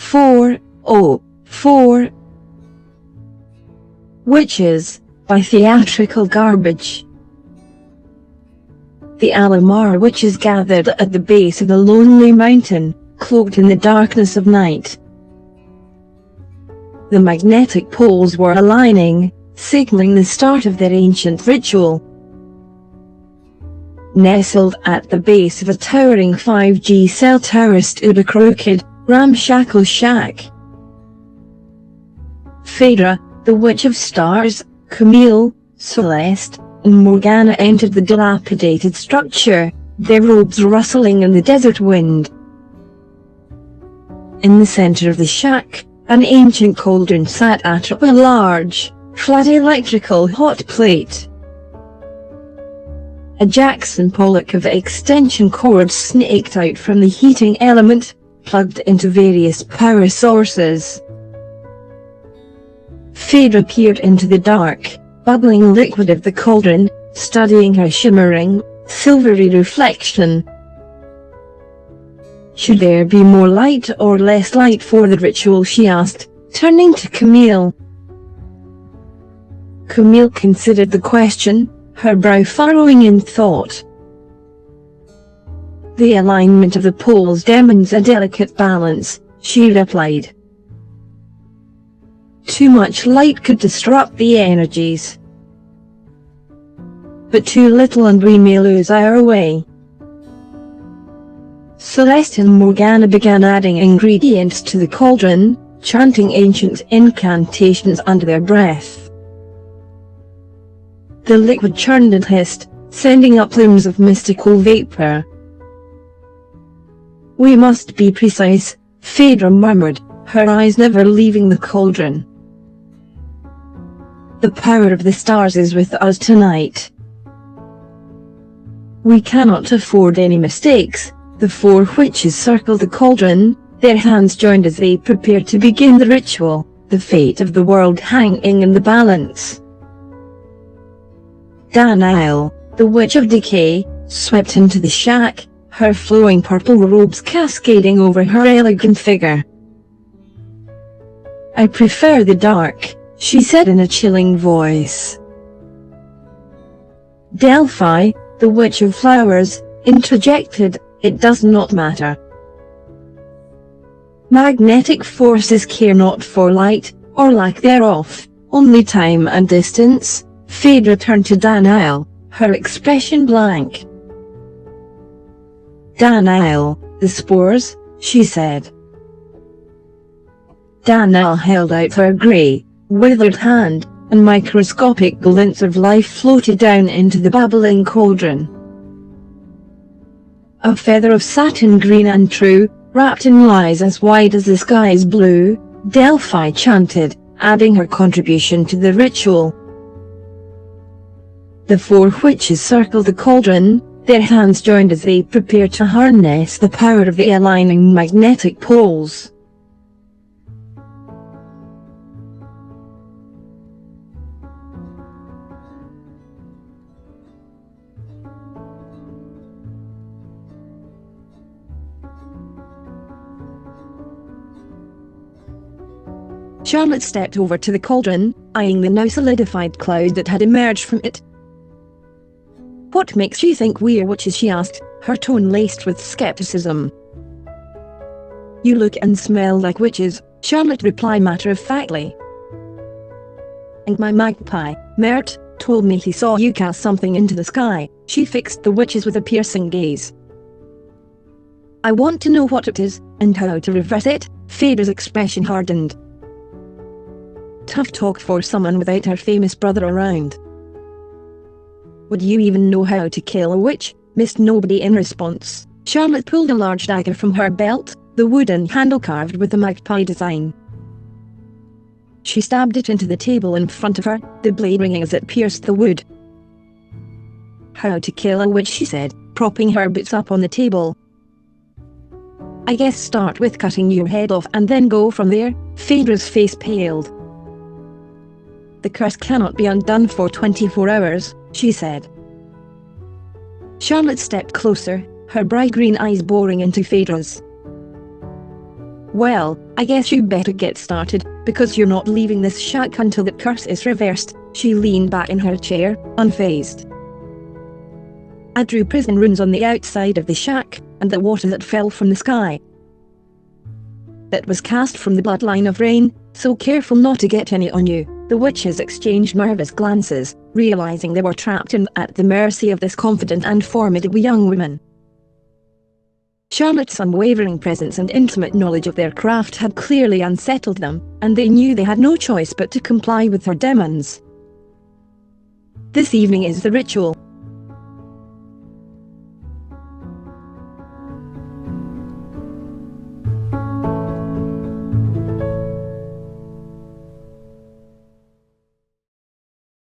404. Wiches, by Theatrical Garbage. The Alomar witches gathered at the base of the lonely mountain, cloaked in the darkness of night. The magnetic poles were aligning, signaling the start of their ancient ritual. Nestled at the base of a towering 5G cell tower stood a crooked, ramshackle shack. Phaedra, the Witch of Stars, Camille, Celeste, and Morgana entered the dilapidated structure, their robes rustling in the desert wind. In the center of the shack, an ancient cauldron sat atop a large, flat electrical hot plate. A Jackson Pollock of extension cords snaked out from the heating element, plugged into various power sources. Phaedra peered into the dark, bubbling liquid of the cauldron, studying her shimmering, silvery reflection. Should there be more light or less light for the ritual, she asked, turning to Camille. Camille considered the question, her brow furrowing in thought. The alignment of the poles demands a delicate balance, she replied. Too much light could disrupt the energies. But too little and we may lose our way. Celeste and Morgana began adding ingredients to the cauldron, chanting ancient incantations under their breath. The liquid churned and hissed, sending up plumes of mystical vapor. We must be precise, Phaedra murmured, her eyes never leaving the cauldron. The power of the stars is with us tonight. We cannot afford any mistakes. The four witches circled the cauldron, their hands joined as they prepared to begin the ritual, the fate of the world hanging in the balance. Danael, the Witch of Decay, swept into the shack, her flowing purple robes cascading over her elegant figure. I prefer the dark, she said in a chilling voice. Delphi, the Witch of Flowers, interjected, it does not matter. Magnetic forces care not for light, or lack thereof, only time and distance. Phaedra turned to Danael, her expression blank. Danael, the spores, she said. Danael held out her grey, withered hand, and microscopic glints of life floated down into the babbling cauldron. A feather of satin green and true, wrapped in lies as wide as the sky's blue, Delphi chanted, adding her contribution to the ritual. The four witches circled the cauldron, their hands joined as they prepared to harness the power of the aligning magnetic poles. Charlotte stepped over to the cauldron, eyeing the now solidified cloud that had emerged from it. What makes you think we're witches? She asked, her tone laced with skepticism. You look and smell like witches, Charlotte replied matter-of-factly. And my magpie, Mert, told me he saw you cast something into the sky. She fixed the witches with a piercing gaze. I want to know what it is, and how to reverse it. Phaedra's expression hardened. Tough talk for someone without her famous brother around. Would you even know how to kill a witch? Missed nobody in response. Charlotte pulled a large dagger from her belt, the wooden handle carved with the magpie design. She stabbed it into the table in front of her, the blade ringing as it pierced the wood. How to kill a witch, she said, propping her boots up on the table. I guess start with cutting your head off and then go from there. Phaedra's face paled. The curse cannot be undone for 24 hours, she said. Charlotte stepped closer, her bright green eyes boring into Phaedra's. "Well, I guess you better get started, because you're not leaving this shack until the curse is reversed." She leaned back in her chair, unfazed. "I drew prison runes on the outside of the shack, and the water that fell from the sky. That was cast from the bloodline of rain, so careful not to get any on you." The witches exchanged nervous glances, realizing they were trapped and at the mercy of this confident and formidable young woman. Charlotte's unwavering presence and intimate knowledge of their craft had clearly unsettled them, and they knew they had no choice but to comply with her demands. "This evening is the ritual,"